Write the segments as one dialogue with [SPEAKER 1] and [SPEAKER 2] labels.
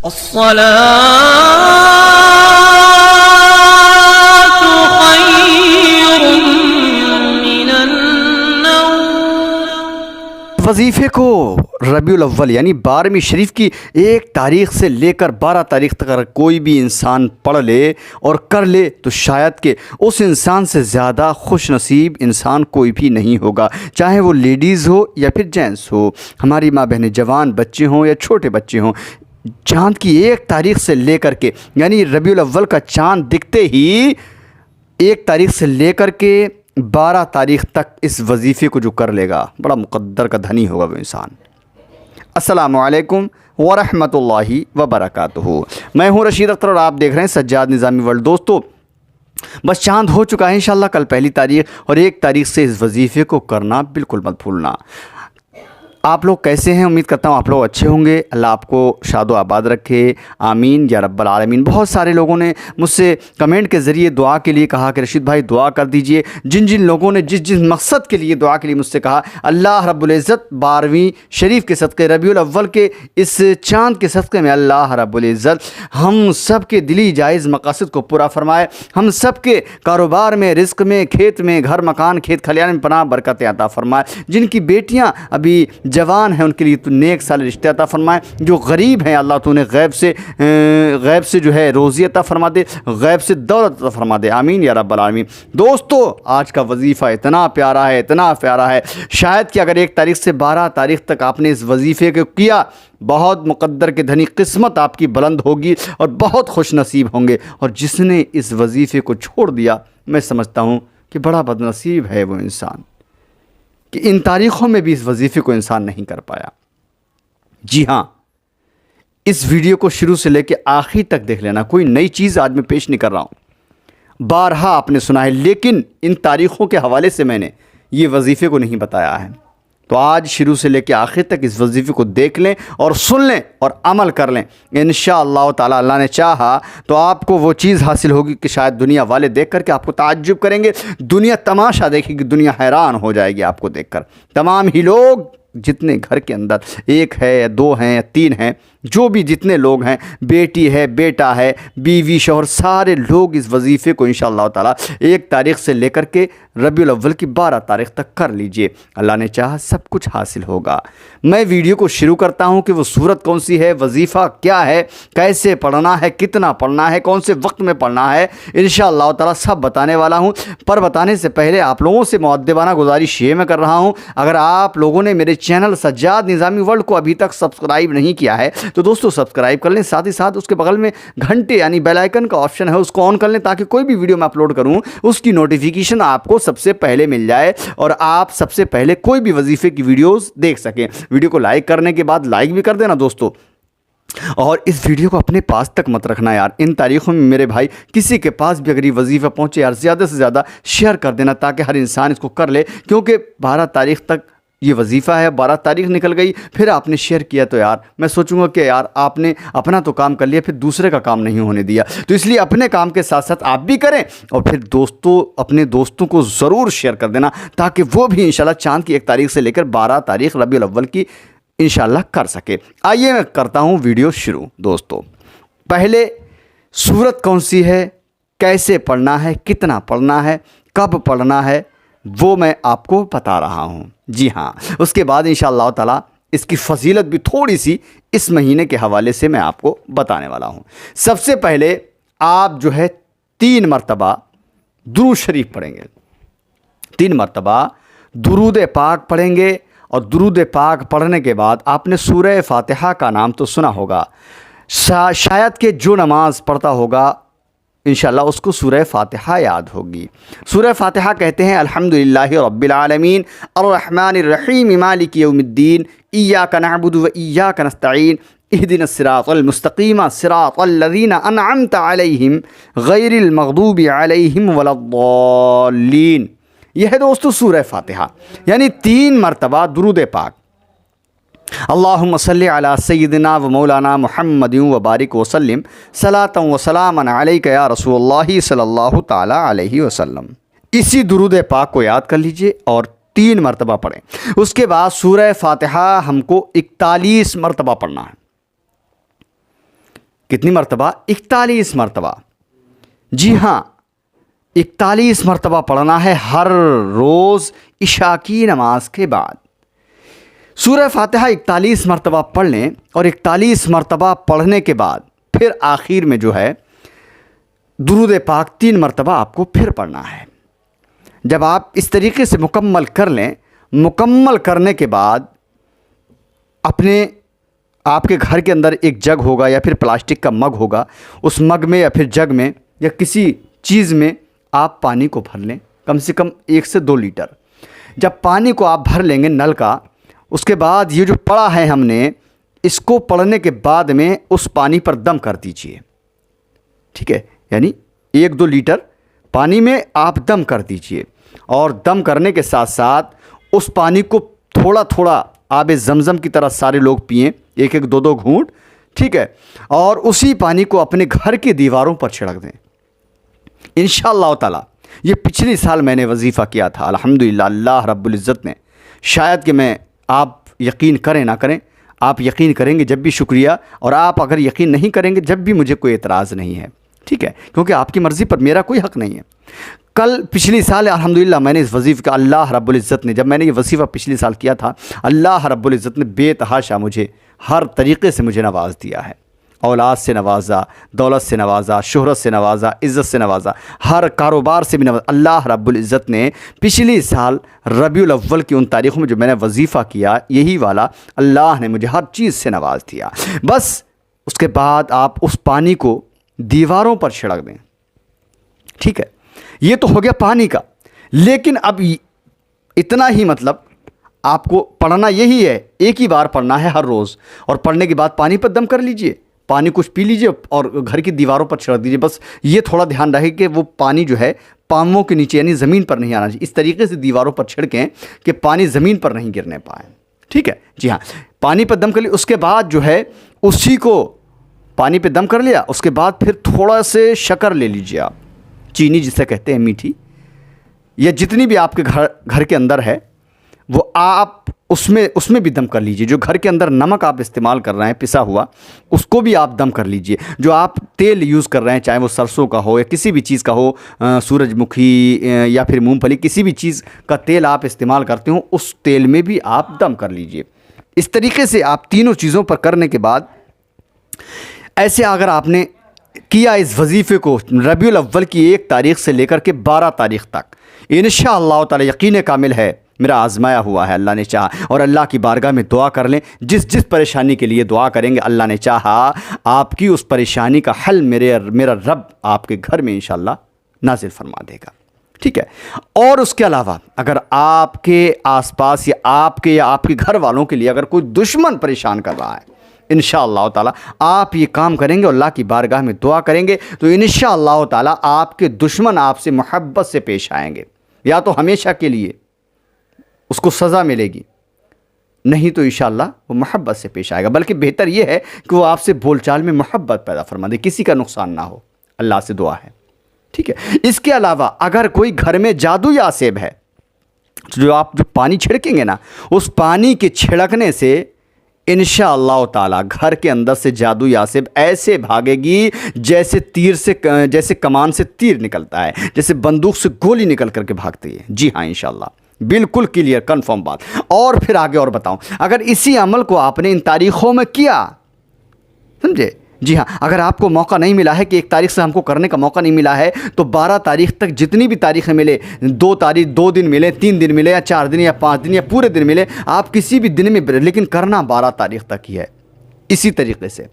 [SPEAKER 1] अस्सलातु खैरुम मिनन्नौम।
[SPEAKER 2] वजीफ़े को रबीउल अव्वल यानी 12वीं शरीफ की 1 तारीख़ से लेकर 12 तारीख़ तक अगर कोई भी इंसान पढ़ ले और कर ले तो शायद कि उस इंसान से ज़्यादा खुश नसीब इंसान कोई भी नहीं होगा, चाहे वो लेडीज़ हो या फिर जेंट्स हो, हमारी माँ बहनें, जवान बच्चे हों या छोटे बच्चे हों। चाँद की 1 तारीख़ से लेकर के यानी रबीउल अव्वल का चाँद दिखते ही 1 तारीख़ से लेकर के 12 तारीख़ तक इस वजीफ़े को जो कर लेगा बड़ा मुक़द्दर का धनी होगा वो इंसान। अस्सलामु अलैकुम व रहमतुल्लाहि व बरकातुहू। मैं हूँ रशीद अख्तर और आप देख रहे हैं सज्जाद निज़ामी वर्ल्ड। दोस्तों, बस चाँद हो चुका है इंशाल्लाह कल 1 तारीख़ और 1 तारीख़ से इस वजीफ़े को करना बिल्कुल मत भूलना। आप लोग कैसे हैं? उम्मीद करता हूँ आप लोग अच्छे होंगे। अल्लाह आपको शादो आबाद रखे, आमीन या रब्बल आलमीन। बहुत सारे लोगों ने मुझसे कमेंट के ज़रिए दुआ के लिए कहा कि रशीद भाई दुआ कर दीजिए। जिन जिन लोगों ने जिस जिस मकसद के लिए दुआ के लिए मुझसे कहा, अल्लाह रब्बुल इज़्ज़त 12वीं शरीफ के सदक़े, रबीउल अव्वल के इस चाँद के सदक़े में अल्लाह रब्बुल इज़्ज़त हम सब के दिली जायज़ मकासद को पूरा फ़रमाए। हम सब के कारोबार में, रिज़्क़ में, खेत में, घर मकान, खेत खलियान में पनाह बरकतें अता फ़रमाए। जिनकी बेटियाँ अभी जवान हैं उनके लिए तो नेक साल रिश्ते अता फ़रमाए। जो गरीब हैं अल्लाह तो उन्हें गैब से जो है रोज़ी अता फ़रमा दे, गैब से दौलत अता फ़रमा दे, आमीन या रब्बल आलमीन। दोस्तों, आज का वजीफ़ा इतना प्यारा है, इतना प्यारा है, शायद कि अगर 1 तारीख़ से 12 तारीख़ तक आपने इस वजीफ़े को किया, बहुत मुक़द्दर के धनी, किस्मत आपकी बुलंद होगी और बहुत खुश नसीब होंगे। और जिसने इस वजीफ़े को छोड़ दिया, मैं समझता हूँ कि बड़ा बदनसीब है वो इंसान कि इन तारीख़ों में भी इस वजीफ़े को इंसान नहीं कर पाया। जी हाँ, इस वीडियो को शुरू से लेकर आखिर तक देख लेना। कोई नई चीज़ आज मैं पेश नहीं कर रहा हूँ, बारहा आपने सुना है, लेकिन इन तारीख़ों के हवाले से मैंने ये वजीफ़े को नहीं बताया है। तो आज शुरू से लेकर आखिर तक इस वजीफ़े को देख लें और सुन लें और अमल कर लें। इंशाअल्लाह ताला अल्लाह ने चाहा तो आपको वो चीज़ हासिल होगी कि शायद दुनिया वाले देख कर के आपको ताज्जुब करेंगे, दुनिया तमाशा देखेगी, दुनिया हैरान हो जाएगी आपको देखकर। तमाम ही लोग जितने घर के अंदर 1 है या 2 हैं या 3 हैं, जो भी जितने लोग हैं, बेटी है, बेटा है, बीवी, शौहर, सारे लोग इस वजीफ़े को इंशाअल्लाह ताला 1 तारीख़ से लेकर के रबीउल अव्वल की 12 तारीख़ तक कर लीजिए। अल्लाह ने चाहा सब कुछ हासिल होगा। मैं वीडियो को शुरू करता हूँ कि वो सूरत कौन सी है, वजीफ़ा क्या है, कैसे पढ़ना है, कितना पढ़ना है, कौन से वक्त में पढ़ना है, इंशाअल्लाह ताला सब बताने वाला हूँ। पर बताने से पहले आप लोगों से मुअद्दबाना गुजारिश ये मैं कर रहा हूँ, अगर आप लोगों ने मेरे चैनल सज्जाद निज़ामी वर्ल्ड को अभी तक सब्सक्राइब नहीं किया है तो दोस्तों सब्सक्राइब कर लें। साथ ही साथ उसके बगल में घंटे यानी बेल आइकन का ऑप्शन है, उसको ऑन कर लें ताकि कोई भी वीडियो मैं अपलोड करूं उसकी नोटिफिकेशन आपको सबसे पहले मिल जाए और आप सबसे पहले कोई भी वजीफ़े की वीडियोस देख सकें। वीडियो को लाइक करने के बाद लाइक भी कर देना दोस्तों, और इस वीडियो को अपने पास तक मत रखना यार। इन तारीख़ों में मेरे भाई किसी के पास भी अगर ये वजीफ़ा पहुँचे यार, ज़्यादा से ज़्यादा शेयर कर देना ताकि हर इंसान इसको कर ले, क्योंकि 12 तारीख़ तक ये वजीफ़ा है। 12 तारीख़ निकल गई, फिर आपने शेयर किया तो यार मैं सोचूंगा कि यार आपने अपना तो काम कर लिया, फिर दूसरे का काम नहीं होने दिया। तो इसलिए अपने काम के साथ साथ आप भी करें और फिर अपने दोस्तों को ज़रूर शेयर कर देना ताकि वो भी इंशाल्लाह चाँद की 1 तारीख़ से लेकर 12 तारीख़ रबीउल अव्वल की इंशाल्लाह कर सके। आइए मैं करता हूँ वीडियो शुरू। दोस्तों, पहले सूरत कौन सी है, कैसे पढ़ना है, कितना पढ़ना है, कब पढ़ना है, वो मैं आपको बता रहा हूँ। जी हाँ, उसके बाद इंशाअल्लाह ताला इसकी फजीलत भी थोड़ी सी इस महीने के हवाले से मैं आपको बताने वाला हूँ। सबसे पहले आप जो है 3 मरतबा दुरूद शरीफ पढ़ेंगे, 3 मरतबा दुरूद पाक पढ़ेंगे और दुरूद पाक पढ़ने के बाद आपने सूरह फातिहा का नाम तो सुना होगा, शायद कि जो नमाज पढ़ता होगा इंशाअल्लाह उसको सूरह फातिहा याद होगी। सूरह फातिहा कहते हैं अल्हम्दुलिल्लाहि रब्बिल आलमीन अर्रहमानिर रहीम मालिकि यौमिद्दीन इय्याका नअबुदु व इय्याका नस्तईन इहदिनस सिरातल मुस्तकीम सिरातल लज़ीना अनअमता अलैहिम गैरिल मग़दूबि अलैहिम वलद्दाल्लीन। यह है दोस्तों सूरह फातिहा, यानी 3 मरतबा दुरूद पाक। अल्लाहुम्मा सल्लि अला सय्यिदिना व मौलाना मुहम्मदिन व बारिक वसल्लिम सलातन व सलामन अलैका या रसूलुल्लाह सल्लल्लाहु ताला अलैहि वसल्लम। इसी दुरूद पाक को याद कर लीजिए और 3 मरतबा पढ़ें। उसके बाद सूरह फातिहा हमको 41 मरतबा पढ़ना है। कितनी मरतबा? 41 मरतबा। जी हाँ, 41 मरतबा पढ़ना है हर रोज़ इशा की नमाज के बाद। सूरह फातिहा 41 मरतबा पढ़ लें और 41 मरतबा पढ़ने के बाद फिर आखिर में जो है दुरूद पाक 3 मरतबा आपको फिर पढ़ना है। जब आप इस तरीके से मुकम्मल कर लें, मुकम्मल करने के बाद आपके घर के अंदर एक जग होगा या फिर प्लास्टिक का मग होगा, उस मग में या फिर जग में या किसी चीज़ में आप पानी को भर लें, कम से कम 1 से 2 लीटर। जब पानी को आप भर लेंगे नल का, उसके बाद ये जो पढ़ा है हमने, इसको पढ़ने के बाद में उस पानी पर दम कर दीजिए। ठीक है, यानी 1-2 लीटर पानी में आप दम कर दीजिए और दम करने के साथ साथ उस पानी को थोड़ा थोड़ा आबे ज़मज़म की तरह सारे लोग पिएं, 1-1 2-2 घूंट। ठीक है, और उसी पानी को अपने घर की दीवारों पर छिड़क दें। इंशाअल्लाह ताला ये पिछले साल मैंने वजीफ़ा किया था, अल्हम्दुलिल्लाह अल्लाह रब्बुल इज़्ज़त ने, शायद कि आप यकीन करें ना करें, आप यकीन करेंगे जब भी शुक्रिया, और आप अगर यकीन नहीं करेंगे जब भी मुझे कोई एतराज़ नहीं है। ठीक है, क्योंकि आपकी मर्ज़ी पर मेरा कोई हक़ नहीं है। पिछले साल अल्हम्दुलिल्लाह मैंने इस वजीफ़े का, अल्लाह रब्बुल इज़्ज़त ने, जब मैंने ये वजीफ़ा पिछले साल किया था, अल्लाह रब्बुल इज़्ज़त ने बेतहाशा मुझे हर तरीक़े से मुझे नवाज़ दिया है। औलाद से नवाज़ा, दौलत से नवाज़ा, शोहरत से नवाज़ा, इज़्ज़त से नवाज़ा, हर कारोबार से भी नवाज़ा। अल्लाह रब्बुल इज़्ज़त ने पिछले साल रबीउल अव्वल की उन तारीख़ों में जो मैंने वजीफ़ा किया, यही वाला अल्लाह ने मुझे हर चीज़ से नवाज़ दिया। बस उसके बाद आप उस पानी को दीवारों पर छिड़क दें। ठीक है, ये तो हो गया पानी का। लेकिन अब इतना ही, मतलब आपको पढ़ना यही है, एक ही बार पढ़ना है हर रोज़, और पढ़ने के बाद पानी पर दम कर लीजिए, पानी कुछ पी लीजिए और घर की दीवारों पर छिड़क दीजिए। बस ये थोड़ा ध्यान रहे कि वो पानी जो है पाँवों के नीचे यानी ज़मीन पर नहीं आना चाहिए। इस तरीके से दीवारों पर छिड़कें कि पानी ज़मीन पर नहीं गिरने पाए। ठीक है, जी हाँ, पानी पर दम कर लिया। उसके बाद जो है उसी को पानी पे दम कर लिया, उसके बाद फिर थोड़ा से शक्कर ले लीजिए आप, चीनी जिसे कहते हैं मीठी, या जितनी भी आपके घर के अंदर है वो आप उसमें भी दम कर लीजिए। जो घर के अंदर नमक आप इस्तेमाल कर रहे हैं पिसा हुआ, उसको भी आप दम कर लीजिए। जो आप तेल यूज़ कर रहे हैं, चाहे वो सरसों का हो या किसी भी चीज़ का हो, सूरजमुखी या फिर मूंगफली, किसी भी चीज़ का तेल आप इस्तेमाल करते हो, उस तेल में भी आप दम कर लीजिए। इस तरीके से आप तीनों चीज़ों पर करने के बाद, ऐसे अगर आपने किया इस वजीफ़े को रबीउल अव्वल की 1 तारीख़ से लेकर के 12 तारीख़ तक, इंशाअल्लाह ताला यकीन कामिल है मेरा आज़माया हुआ है, अल्लाह ने चाहा। और अल्लाह की बारगाह में दुआ कर लें, जिस परेशानी के लिए दुआ करेंगे, अल्लाह ने चाहा आपकी उस परेशानी का हल मेरा रब आपके घर में इंशाअल्लाह नाजिल फरमा देगा। ठीक है, और उसके अलावा अगर आपके आसपास या आपके घर वालों के लिए अगर कोई दुश्मन परेशान कर रहा है, इंशाअल्लाह ताला आप ये काम करेंगे, अल्लाह की बारगाह में दुआ करेंगे, तो इंशाअल्लाह ताला आपके दुश्मन आपसे मोहब्बत से पेश आएंगे। या तो हमेशा के लिए उसको सज़ा मिलेगी, नहीं तो इंशाअल्लाह वो मोहब्बत से पेश आएगा। बल्कि बेहतर ये है कि वो आपसे बोलचाल में मोहब्बत पैदा फरमा दे, किसी का नुकसान ना हो, अल्लाह से दुआ है। ठीक है, इसके अलावा अगर कोई घर में जादू या सेब है, तो जो पानी छिड़केंगे ना, उस पानी के छिड़कने से इंशाअल्लाह ताला घर के अंदर से जादू यासेब ऐसे भागेगी जैसे कमान से तीर निकलता है, जैसे बंदूक से गोली निकल करके भागती है। जी हाँ, इंशाअल्लाह, बिल्कुल क्लियर कन्फर्म बात। और फिर आगे और बताऊं, अगर इसी अमल को आपने इन तारीख़ों में किया, समझे, जी हाँ, अगर आपको मौका नहीं मिला है कि 1 तारीख़ से हमको करने का मौका नहीं मिला है, तो 12 तारीख़ तक जितनी भी तारीख़ें मिले, 2 दिन मिले, 3 दिन मिले, या 4 दिन या 5 दिन या पूरे दिन मिले, आप किसी भी दिन में, लेकिन करना 12 तारीख़ तक ही है। इसी तरीके से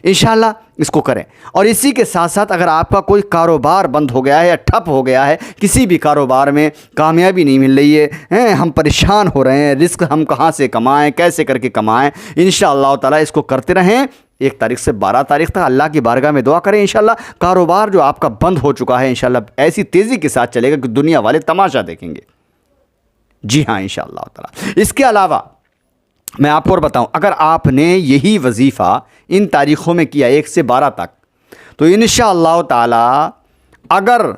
[SPEAKER 2] इंशाअल्लाह इसको करें। और इसी के साथ साथ अगर आपका कोई कारोबार बंद हो गया है या ठप हो गया है, किसी भी कारोबार में कामयाबी नहीं मिल रही है, हम परेशान हो रहे हैं, रिस्क हम कहाँ से कमाएं, कैसे करके कमाएं, इंशाअल्लाह ताला इसको करते रहें। 1 तारीख़ से 12 तारीख़ तक अल्लाह की बारगाह में दुआ करें, इंशाअल्लाह कारोबार जो आपका बंद हो चुका है, इंशाअल्लाह ऐसी तेज़ी के साथ चलेगा कि दुनिया वाले तमाशा देखेंगे। जी हाँ, इंशाअल्लाह ताला। इसके अलावा मैं आपको और बताऊं, अगर आपने यही वजीफ़ा इन तारीख़ों में किया 1 से 12 तक, तो इंशाअल्लाह ताला अगर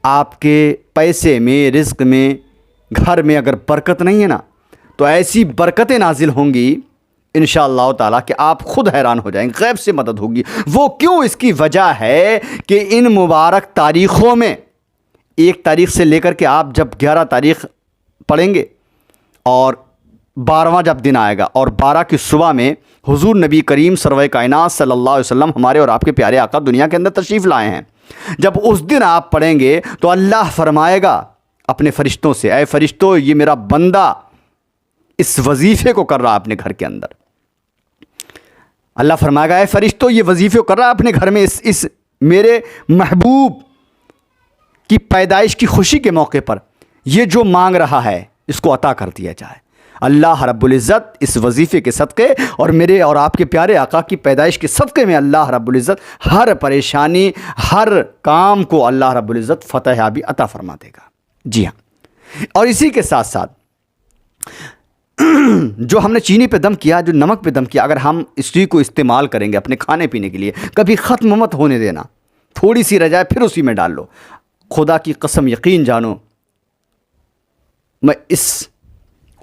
[SPEAKER 2] आपके पैसे में, रिज़्क़ में, घर में अगर बरकत नहीं है ना, तो ऐसी बरकतें नाजिल होंगी इंशाअल्लाह ताला कि आप खुद हैरान हो जाएंगे, गैब से मदद होगी। वो क्यों? इसकी वजह है कि इन मुबारक तारीख़ों में 1 तारीख़ से लेकर के आप जब 11 तारीख़ पढ़ेंगे और 12वां जब दिन आएगा और 12 की सुबह में हुजूर नबी करीम सरवर कायनात सल्लल्लाहु अलैहि वसल्लम हमारे और आपके प्यारे आका दुनिया के अंदर तशरीफ़ लाए हैं। जब उस दिन आप पढ़ेंगे तो अल्लाह फरमाएगा अपने फ़रिश्तों से, ऐ फ़रिश्तों, ये मेरा बंदा इस वजीफ़े को कर रहा है अपने घर के अंदर। अल्लाह फरमाएगा, ऐ फ़रिश्तों, ये वजीफ़े को कर रहा है अपने घर में, इस मेरे महबूब की पैदाइश की खुशी के मौके पर ये जो मांग रहा है इसको अता कर दिया जाए। अल्लाह रब्बुल इज़्ज़त इस वजीफ़े के सदक़े और मेरे और आपके प्यारे आका की पैदाइश के सदक़े में अल्लाह रब्बुल इज़्ज़त हर परेशानी, हर काम को अल्लाह रब्बुल इज़्ज़त फ़तह भी अता फ़रमा देगा। जी हाँ, और इसी के साथ साथ जो हमने चीनी पे दम किया, जो नमक पे दम किया, अगर हम इसी को इस्तेमाल करेंगे अपने खाने पीने के लिए, कभी ख़त्म मत होने देना। थोड़ी सी रह जाए फिर उसी में डाल लो। खुदा की कसम, यकीन जानो, मैं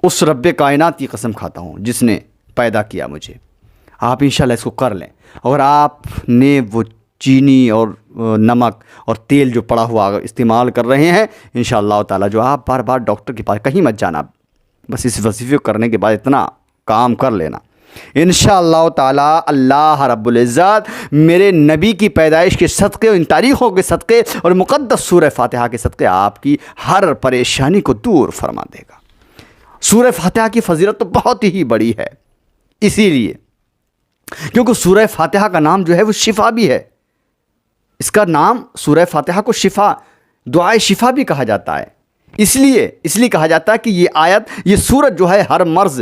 [SPEAKER 2] उस रब्बे कायनात की कसम खाता हूँ जिसने पैदा किया मुझे। आप इंशाल्लाह इसको कर लें। अगर आपने वो चीनी और नमक और तेल जो पड़ा हुआ इस्तेमाल कर रहे हैं, इंशाअल्लाह ताला जो आप बार बार डॉक्टर के पास कहीं मत जाना, बस इस वजीफ़े को करने के बाद इतना काम कर लेना, इंशाअल्लाह ताला अल्लाह रब्बुल इज़्ज़त मेरे नबी की पैदाइश के सदक़े, इन तारीख़ों के सदक़े और मुक़द्दस सूरह फ़ातिहा के सदक़े आपकी हर परेशानी को दूर फरमा देगा। सूरह फ़ातिहा की फ़जीलत तो बहुत ही बड़ी है, इसीलिए क्योंकि सूरह फ़ातिहा का नाम जो है वो शिफ़ा भी है। इसका नाम सूरह फ़ातिहा को शिफ़ा, दुआए शिफ़ा भी कहा जाता है। इसलिए कहा जाता है कि ये आयत, ये सूरत जो है हर मर्ज़,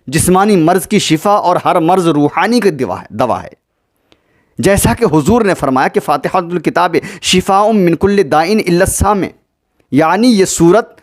[SPEAKER 2] जिस्मानी मर्ज़ की शिफ़ा और हर मर्ज़ रूहानी की दवा है। जैसा कि हुजूर ने फरमाया कि फ़ातिहातुल किताब शिफ़ाउम मिन कुल्लि दाइन इल्ला साम, यानी ये सूरत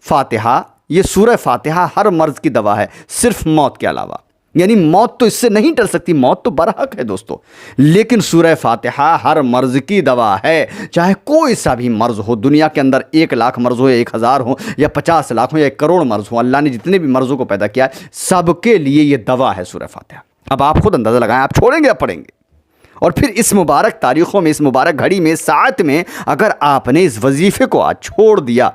[SPEAKER 2] फ़ातिहा, ये सूरह फ़ातिहा हर मर्ज़ की दवा है, सिर्फ मौत के अलावा। यानी मौत तो इससे नहीं टल सकती, मौत तो बरहक है दोस्तों, लेकिन सूरह फ़ातिहा हर मर्ज़ की दवा है। चाहे कोई सा भी मर्ज़ हो, दुनिया के अंदर 1 लाख मर्ज़ हो या 1000 हो या 50 लाख हो या 1 करोड़ मर्ज़ हो, अल्लाह ने जितने भी मर्ज़ों को पैदा किया है सबके लिए ये दवा है सूरह फ़ातिहा। अब आप खुद अंदाज़ा लगाएं, आप छोड़ेंगे या पढ़ेंगे? और फिर इस मुबारक तारीख़ों में, इस मुबारक घड़ी में, साथ में अगर आपने इस वजीफ़े को आज छोड़ दिया,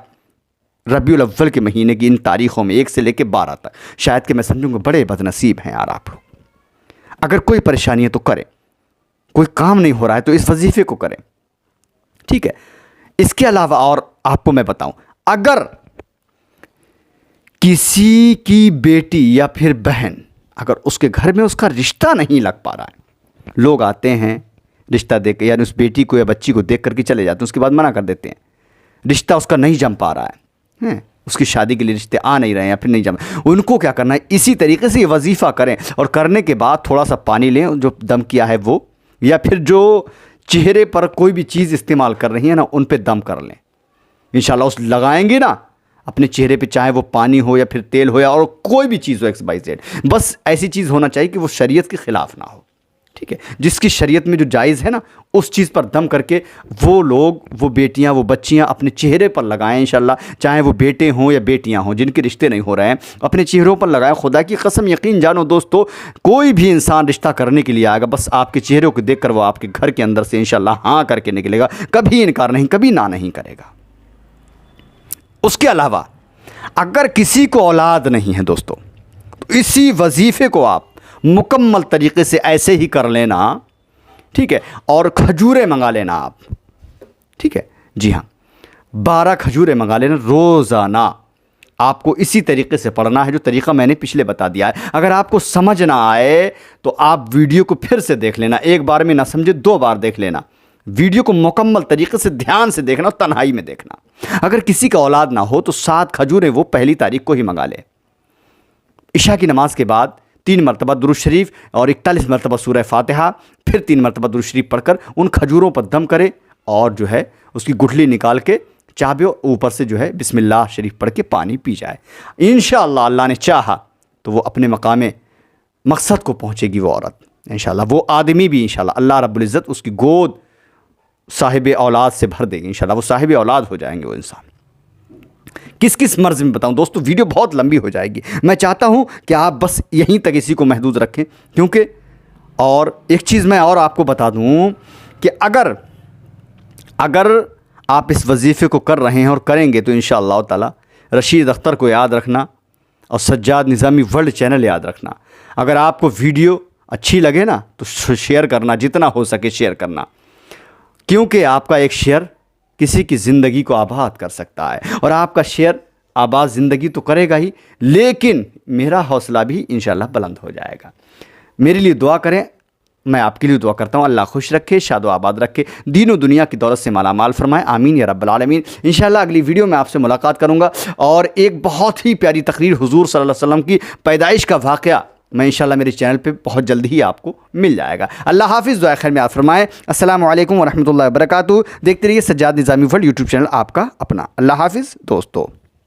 [SPEAKER 2] रबीउल अव्वल के महीने की इन तारीख़ों में 1 से लेकर 12 तक, शायद कि मैं समझूंगा बड़े बदनसीब हैं यार आप लोग। अगर कोई परेशानी है तो करें, कोई काम नहीं हो रहा है तो इस वजीफ़े को करें, ठीक है। इसके अलावा और आपको मैं बताऊं, अगर किसी की बेटी या फिर बहन, अगर उसके घर में उसका रिश्ता नहीं लग पा रहा है, लोग आते हैं रिश्ता देख के, यानी उस बेटी को या बच्ची को देख करके चले जाते हैं, उसके बाद मना कर देते हैं, रिश्ता उसका नहीं जम पा रहा है, उसकी शादी के लिए रिश्ते आ नहीं रहे हैं या फिर नहीं जम, उनको क्या करना है, इसी तरीके से ये वजीफ़ा करें और करने के बाद थोड़ा सा पानी लें, जो दम किया है वो, या फिर जो चेहरे पर कोई भी चीज़ इस्तेमाल कर रही है ना, उन पे दम कर लें। इंशाल्लाह उस लगाएंगे ना अपने चेहरे पे, चाहे वो पानी हो या फिर तेल हो या और कोई भी चीज़ हो XYZ, बस ऐसी चीज़ होना चाहिए कि वो शरीयत के ख़िलाफ़ ना हो, ठीक है। जिसकी शरीयत में जो जायज़ है ना, उस चीज़ पर दम करके वो लोग, वो बेटियां, वो बच्चियां अपने चेहरे पर लगाएं इंशाल्लाह, चाहे वो बेटे हों या बेटियां हों जिनके रिश्ते नहीं हो रहे हैं, अपने चेहरों पर लगाएं। खुदा की कसम, यकीन जानो दोस्तों, कोई भी इंसान रिश्ता करने के लिए आएगा, बस आपके चेहरे को देख कर वो आपके घर के अंदर से इंशाल्लाह हाँ करके निकलेगा, कभी इनकार नहीं, कभी ना नहीं करेगा। उसके अलावा अगर किसी को औलाद नहीं है दोस्तों, तो इसी वजीफ़े को आप मुकम्मल तरीके से ऐसे ही कर लेना, ठीक है। और खजूरें मंगा लेना आप, ठीक है। जी हाँ, 12 खजूरें मंगा लेना रोज़ाना। आपको इसी तरीके से पढ़ना है जो तरीक़ा मैंने पिछले बता दिया है। अगर आपको समझ ना आए तो आप वीडियो को फिर से देख लेना, एक बार में ना समझे 2 बार देख लेना। वीडियो को मुकम्मल तरीके से ध्यान से देखना और तन्हाई में देखना। अगर किसी का औलाद ना हो तो 7 खजूरें वो पहली तारीख को ही मंगा ले। इशा की नमाज के बाद 3 मरतबा दुरूद शरीफ और 41 मरतबा सूरह फ़ातिहा, फिर 3 मरतबा दुरूद शरीफ पढ़कर उन खजूरों पर दम करे और जो है उसकी गुठली निकाल के चाबे ऊपर से जो है बिस्मिल्लाह शरीफ पढ़ के पानी पी जाए। इंशाअल्लाह अल्लाह ने चाहा तो वो अपने मकाम मकसद को पहुँचेगी वो औरत इंशाअल्लाह। वो आदमी भी इंशाअल्लाह अल्लाह रब्बुल इज़्ज़त उसकी गोद साहिब औलाद से भर देगी इंशाअल्लाह। वो साहिब औलाद हो जाएंगे वो इंसान। किस किस मर्ज़ में बताऊं दोस्तों, वीडियो बहुत लंबी हो जाएगी। मैं चाहता हूं कि आप बस यहीं तक इसी को महदूद रखें, क्योंकि और एक चीज़ मैं और आपको बता दूं कि अगर आप इस वजीफ़े को कर रहे हैं और करेंगे तो इंशाअल्लाह ताला रशीद अख्तर को याद रखना और सज्जाद निज़ामी वर्ल्ड चैनल याद रखना। अगर आपको वीडियो अच्छी लगे ना तो शेयर करना, जितना हो सके शेयर करना, क्योंकि आपका एक शेयर किसी की ज़िंदगी को आबाद कर सकता है। और आपका शेयर आबाद ज़िंदगी तो करेगा ही, लेकिन मेरा हौसला भी इंशाअल्लाह बुलंद हो जाएगा। मेरे लिए दुआ करें, मैं आपके लिए दुआ करता हूँ। अल्लाह खुश रखे, शादो आबाद रखे, दीनों दुनिया की दौलत से माला माल फरमाए, आमीन या रब्बल आलमीन। इंशाअल्लाह अगली वीडियो में आपसे मुलाकात करूँगा और एक बहुत ही प्यारी तकरीर हुजूर सल्लल्लाहु अलैहि वसल्लम की पैदाइश का वाक़या मैं इंशाअल्लाह मेरे चैनल पे बहुत जल्द ही आपको मिल जाएगा। अल्लाह हाफिज़, दुआ खैर में याद फरमाए। अस्सलामु अलैकुम व रहमतुल्लाहि व बरकातुहू। देखते रहिए सज्जाद निज़ामी वर्ल्ड यूट्यूब चैनल, आपका अपना। अल्लाह हाफिज़ दोस्तों।